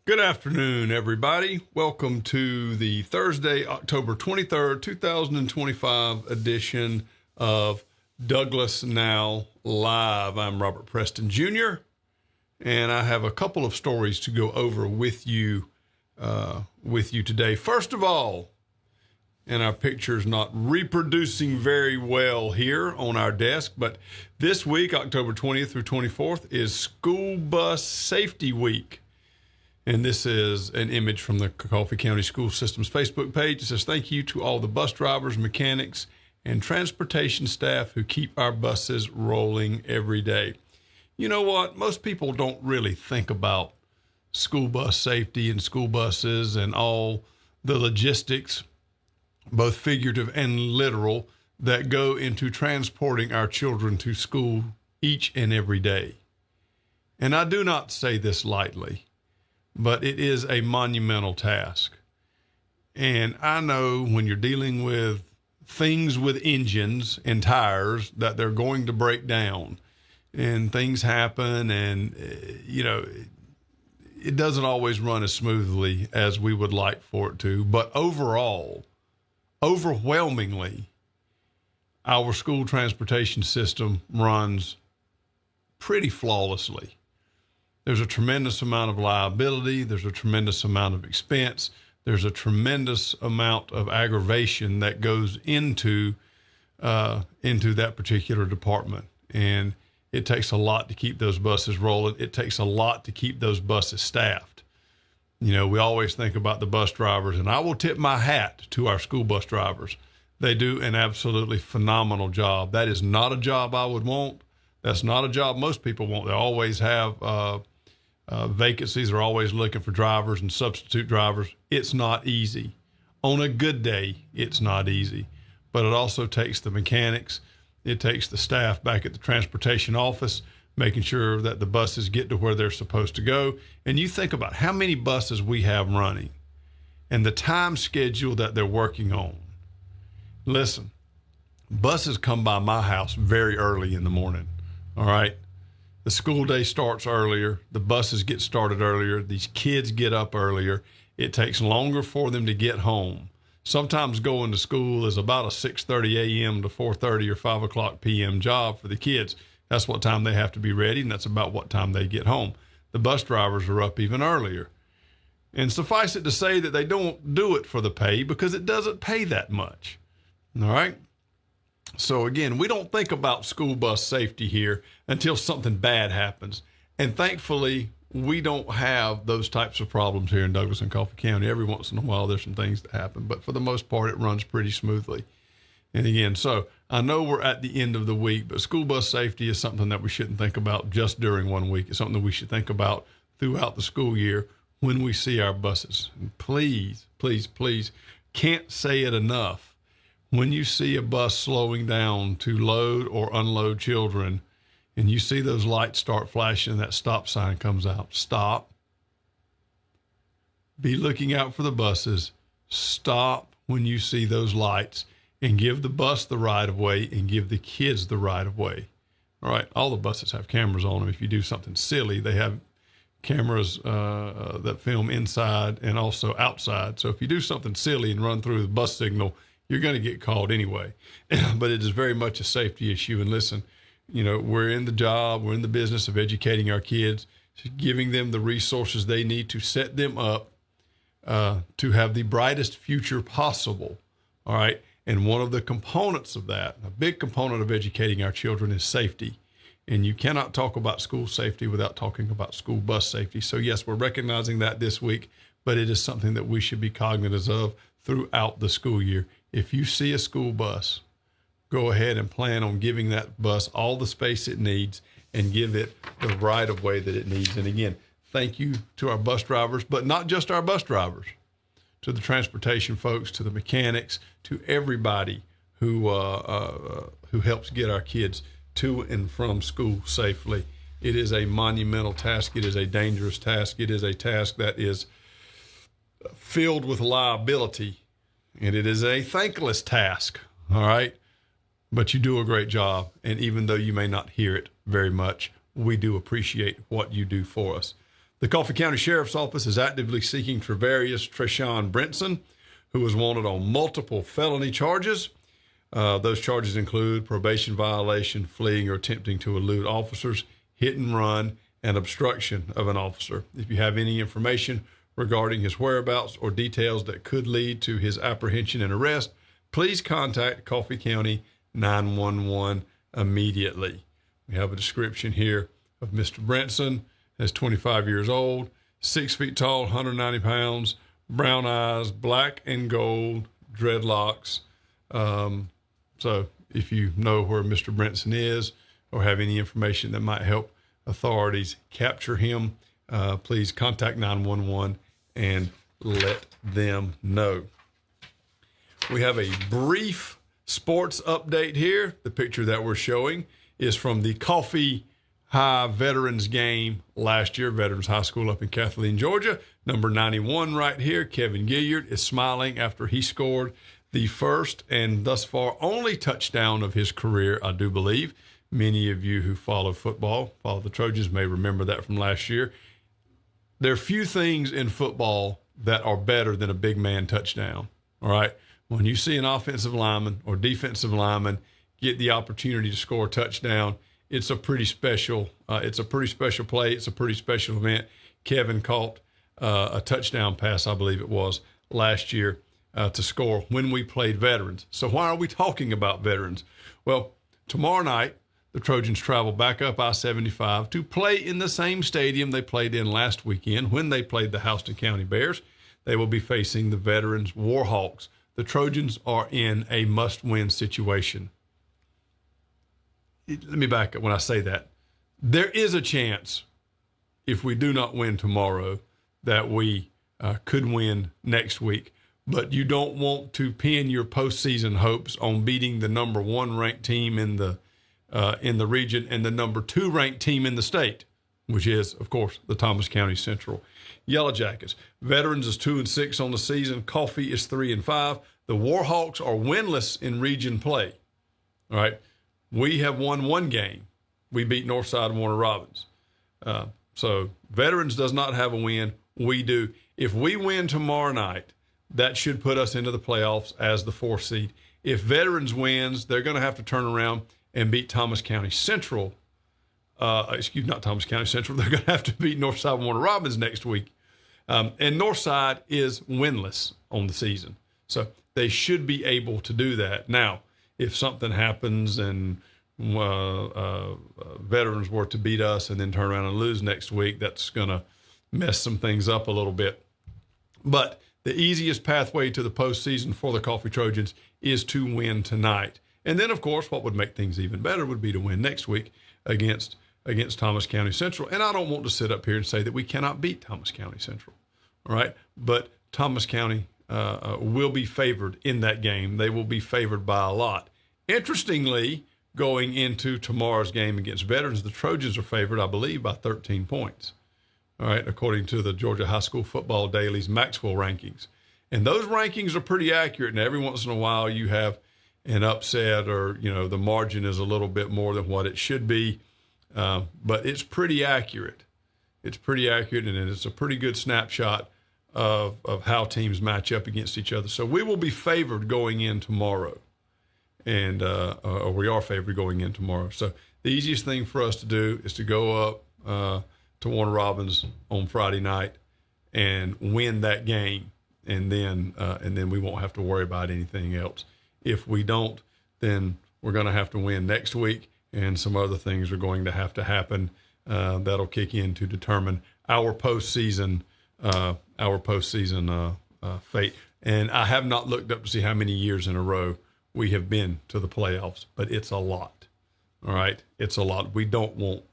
Good afternoon, everybody. Welcome to the Thursday, October 23rd, 2025 edition of Douglas Now Live. I'm Robert Preston Jr., and I have a couple of stories to go over with you today. First of all, and our picture's not reproducing very well here on our desk, but this week, October 20th through 24th, is School Bus Safety Week. And this is an image from the Coffee County School System's Facebook page. It says, thank you to all the bus drivers, mechanics, and transportation staff who keep our buses rolling every day. You know what? Most people don't really think about school bus safety and school buses and all the logistics, both figurative and literal, that go into transporting our children to school each and every day. And I do not say this lightly, but it is a monumental task. And I know when you're dealing with things with engines and tires that they're going to break down and things happen and, it doesn't always run as smoothly as we would like for it to. But overall, overwhelmingly, our school transportation system runs pretty flawlessly. There's a tremendous amount of liability. There's a tremendous amount of expense. There's a tremendous amount of aggravation that goes into that particular department. And it takes a lot to keep those buses rolling. It takes a lot to keep those buses staffed. We always think about the bus drivers, and I will tip my hat to our school bus drivers. They do an absolutely phenomenal job. That is not a job I would want. That's not a job most people want. They always have vacancies. They're always looking for drivers and substitute drivers. It's not easy. On a good day, it's not easy. But it also takes the mechanics. It takes the staff back at the transportation office, making sure that the buses get to where they're supposed to go. And you think about how many buses we have running and the time schedule that they're working on. Listen, buses come by my house very early in the morning. All right. The school day starts earlier. The buses get started earlier. These kids get up earlier. It takes longer for them to get home. Sometimes going to school is about a 6:30 a.m. to 4:30 or 5 o'clock p.m. job for the kids. That's what time they have to be ready, and that's about what time they get home. The bus drivers are up even earlier. And suffice it to say that they don't do it for the pay because it doesn't pay that much. All right? So again, we don't think about school bus safety here until something bad happens. And thankfully, we don't have those types of problems here in Douglas and Coffee County. Every once in a while, there's some things that happen, but for the most part, it runs pretty smoothly. And again, so I know we're at the end of the week, but school bus safety is something that we shouldn't think about just during one week. It's something that we should think about throughout the school year when we see our buses. And please, please, please, can't say it enough. When you see a bus slowing down to load or unload children and you see those lights start flashing and that stop sign comes out, stop. Be looking out for the buses. Stop when you see those lights and give the bus the right of way and give the kids the right of way. All right. All the buses have cameras on them. If you do something silly, they have cameras that film inside and also outside. So if you do something silly and run through the bus signal, you're going to get called anyway. But it is very much a safety issue. And listen, we're in the business of educating our kids, giving them the resources they need to set them up to have the brightest future possible. All right. And one of the components of that, a big component of educating our children, is safety. And you cannot talk about school safety without talking about school bus safety. So yes, we're recognizing that this week, but it is something that we should be cognizant of throughout the school year. If you see a school bus, go ahead and plan on giving that bus all the space it needs and give it the right of way that it needs. And again, thank you to our bus drivers, but not just our bus drivers, to the transportation folks, to the mechanics, to everybody who helps get our kids to and from school safely. It is a monumental task. It is a dangerous task. It is a task that is filled with liability, and it is a thankless task. All right. But you do a great job. And even though you may not hear it very much, we do appreciate what you do for us. The Coffee County Sheriff's Office is actively seeking Travarius Treshawn Brinson, who was wanted on multiple felony charges. Those charges include probation violation, fleeing or attempting to elude officers, hit and run, and obstruction of an officer. If you have any information regarding his whereabouts or details that could lead to his apprehension and arrest, please contact Coffee County 911 immediately. We have a description here of Mr. Brinson as 25 years old, 6 feet tall, 190 pounds, brown eyes, black and gold, dreadlocks. So if you know where Mr. Brinson is or have any information that might help authorities capture him, please contact 911 and let them know. We have a brief sports update here. The picture that we're showing is from the Coffee High Veterans game last year, Veterans High School up in Kathleen, Georgia. Number 91 right here, Kevin Gilliard, is smiling after he scored the first and thus far only touchdown of his career, I do believe. Many of you who follow football, follow the Trojans, may remember that from last year. There are few things in football that are better than a big man touchdown, all right? When you see an offensive lineman or defensive lineman get the opportunity to score a touchdown, it's a pretty special play. It's a pretty special event. Kevin caught a touchdown pass, I believe it was, last year to score when we played Veterans. So why are we talking about Veterans? Well, tomorrow night, the Trojans travel back up I-75 to play in the same stadium they played in last weekend when they played the Houston County Bears. They will be facing the Veterans Warhawks. The Trojans are in a must-win situation. Let me back up when I say that. There is a chance, if we do not win tomorrow, that we could win next week. But you don't want to pin your postseason hopes on beating the number 1 ranked team in the region and the number 2 ranked team in the state, which is, of course, the Thomas County Central Yellow Jackets. Veterans is 2-6 on the season. Coffee is 3-5. The Warhawks are winless in region play. All right. We have won 1 game. We beat Northside and Warner Robins. So Veterans does not have a win. We do. If we win tomorrow night, that should put us into the playoffs as the 4th seed. If Veterans wins, they're going to have to turn around and beat Thomas County Central. Not Thomas County Central. They're going to have to beat Northside and Warner Robins next week. And Northside is winless on the season. So they should be able to do that. Now, if something happens and Veterans were to beat us and then turn around and lose next week, that's going to mess some things up a little bit. But the easiest pathway to the postseason for the Coffee Trojans is to win tonight. And then, of course, what would make things even better would be to win next week against Thomas County Central. And I don't want to sit up here and say that we cannot beat Thomas County Central, all right? But Thomas County will be favored in that game. They will be favored by a lot. Interestingly, going into tomorrow's game against Veterans, the Trojans are favored, I believe, by 13 points, all right, according to the Georgia High School Football Daily's Maxwell rankings. And those rankings are pretty accurate, and every once in a while you have an upset or, the margin is a little bit more than what it should be, but it's pretty accurate. It's pretty accurate, and it's a pretty good snapshot of how teams match up against each other. So we will be favored going in tomorrow, and or we are favored going in tomorrow. So the easiest thing for us to do is to go up to Warner Robins on Friday night and win that game, and then we won't have to worry about anything else. If we don't, then we're going to have to win next week, and some other things are going to have to happen that'll kick in to determine our postseason fate. And I have not looked up to see how many years in a row we have been to the playoffs, but it's a lot. All right, it's a lot. We don't want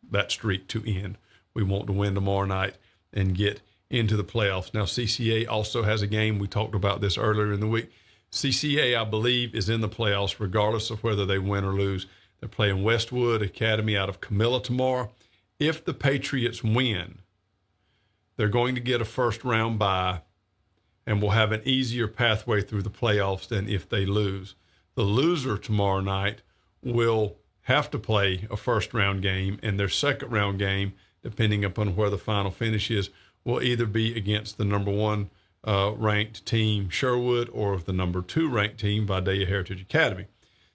that streak to end. We want to win tomorrow night and get into the playoffs. Now, CCA also has a game. We talked about this earlier in the week. CCA, I believe, is in the playoffs regardless of whether they win or lose. They're playing Westwood Academy out of Camilla tomorrow. If the Patriots win, they're going to get a first-round bye and will have an easier pathway through the playoffs than if they lose. The loser tomorrow night will have to play a first-round game, and their second-round game, depending upon where the final finish is, will either be against the number one ranked team, Sherwood, or the number 2 ranked team, Vidalia Heritage Academy.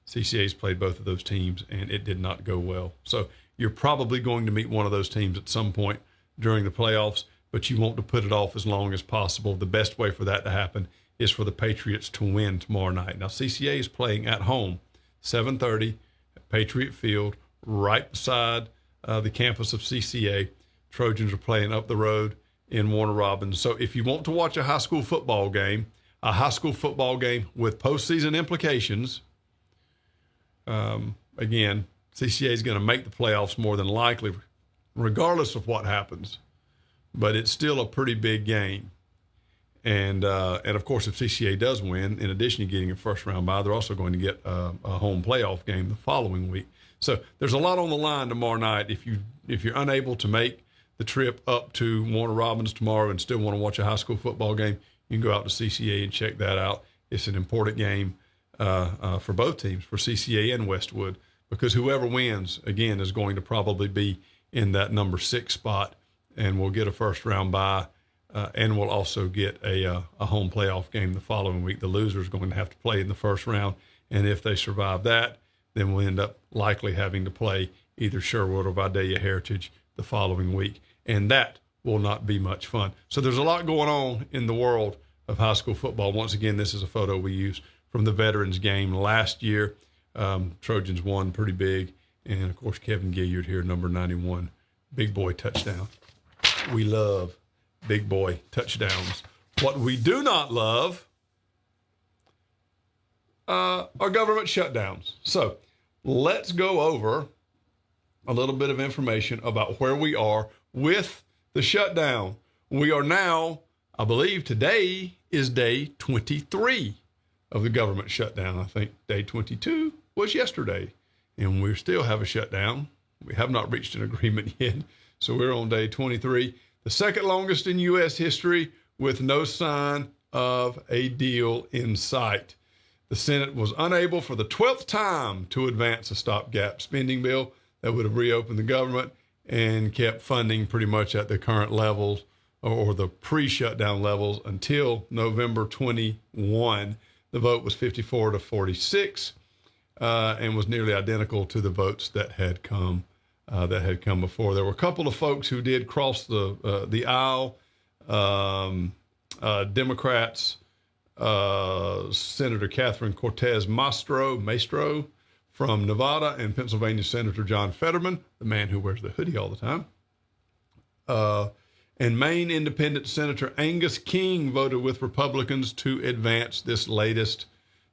CCA's played both of those teams, and it did not go well. So you're probably going to meet one of those teams at some point during the playoffs, but you want to put it off as long as possible. The best way for that to happen is for the Patriots to win tomorrow night. Now, CCA is playing at home, 7:30 at Patriot Field, right beside the campus of CCA. Trojans are playing up the road in Warner Robins. So if you want to watch a high school football game with postseason implications, again, CCA is going to make the playoffs more than likely, regardless of what happens. But it's still a pretty big game. And of course, if CCA does win, in addition to getting a first round bye, they're also going to get a home playoff game the following week. So there's a lot on the line tomorrow night. If you're unable to make the trip up to Warner Robins tomorrow and still want to watch a high school football game, you can go out to CCA and check that out. It's an important game for both teams, for CCA and Westwood, because whoever wins, again, is going to probably be in that number 6 spot and will get a first round bye. And we'll also get a home playoff game the following week. The loser is going to have to play in the first round, and if they survive that, then we'll end up likely having to play either Sherwood or Vidalia Heritage the following week, and that will not be much fun. So there's a lot going on in the world of high school football. Once again, this is a photo we used from the Veterans game last year. Trojans won pretty big, and of course Kevin Gilliard here, number 91, big boy touchdown. We love big boy touchdowns. What we do not love are government shutdowns. So let's go over a little bit of information about where we are with the shutdown. We are now, I believe today is day 23 of the government shutdown. I think day 22 was yesterday, and we still have a shutdown. We have not reached an agreement yet, so we're on day 23. The second longest in U.S. history, with no sign of a deal in sight. The Senate was unable for the 12th time to advance a stopgap spending bill that would have reopened the government and kept funding pretty much at the current levels or the pre-shutdown levels until November 21. The vote was 54 to 46 and was nearly identical to the votes that had come before. There were a couple of folks who did cross the aisle. Democrats, Senator Catherine Cortez Maestro from Nevada, and Pennsylvania Senator John Fetterman, the man who wears the hoodie all the time. And Maine Independent Senator Angus King voted with Republicans to advance this latest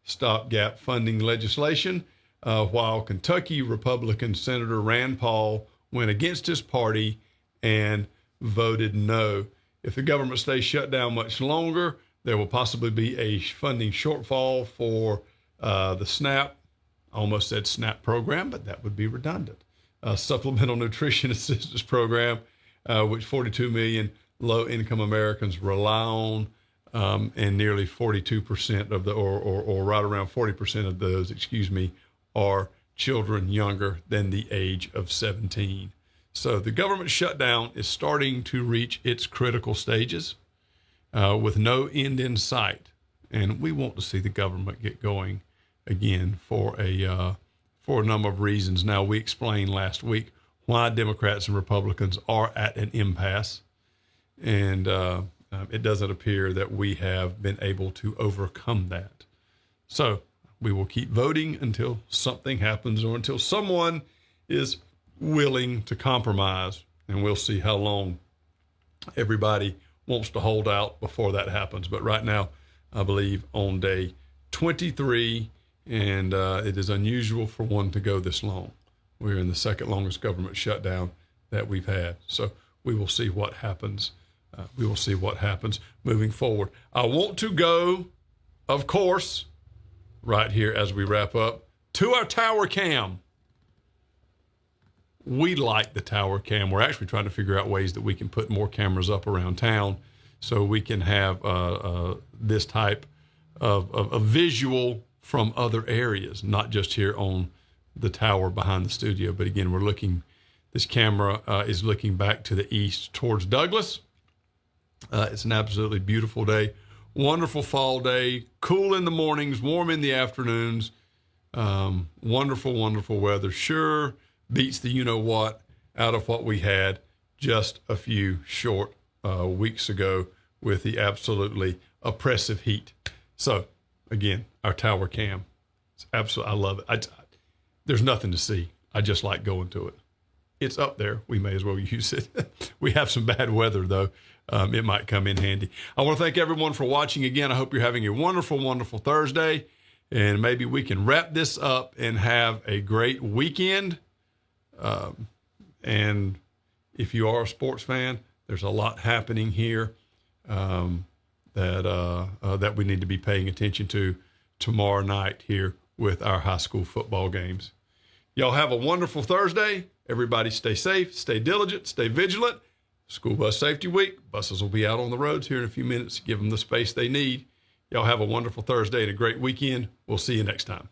stopgap funding legislation. While Kentucky Republican Senator Rand Paul went against his party and voted no. If the government stays shut down much longer, there will possibly be a funding shortfall for the SNAP, almost said SNAP program, but that would be redundant. Supplemental Nutrition Assistance Program, which 42 million low-income Americans rely on, and nearly 42% of or right around 40% of those, are children younger than the age of 17. So the government shutdown is starting to reach its critical stages with no end in sight. And we want to see the government get going again for a number of reasons. Now, we explained last week why Democrats and Republicans are at an impasse. And it doesn't appear that we have been able to overcome that. So we will keep voting until something happens or until someone is willing to compromise, and we'll see how long everybody wants to hold out before that happens. But right now, I believe on day 23, and it is unusual for one to go this long. We're in the second longest government shutdown that we've had. So we will see what happens. Moving forward. I want to go, of course, right here as we wrap up, to our tower cam. We like the tower cam. We're actually trying to figure out ways that we can put more cameras up around town so we can have this type of visual from other areas, not just here on the tower behind the studio. But again, we're looking This camera is looking back to the east towards Douglas. It's an absolutely beautiful day. Wonderful fall day. Cool in the mornings, warm in the afternoons. Wonderful, wonderful weather. Sure beats the you-know-what out of what we had just a few short weeks ago with the absolutely oppressive heat. So, again, our tower cam. It's absolutely, I love it. There's nothing to see. I just like going to it. It's up there. We may as well use it. We have some bad weather, though. It might come in handy. I want to thank everyone for watching again. I hope you're having a wonderful, wonderful Thursday. And maybe we can wrap this up and have a great weekend. And if you are a sports fan, there's a lot happening here that we need to be paying attention to tomorrow night here with our high school football games. Y'all have a wonderful Thursday. Everybody stay safe, stay diligent, stay vigilant. School Bus Safety Week. Buses will be out on the roads here in a few minutes. Give them the space they need. Y'all have a wonderful Thursday and a great weekend. We'll see you next time.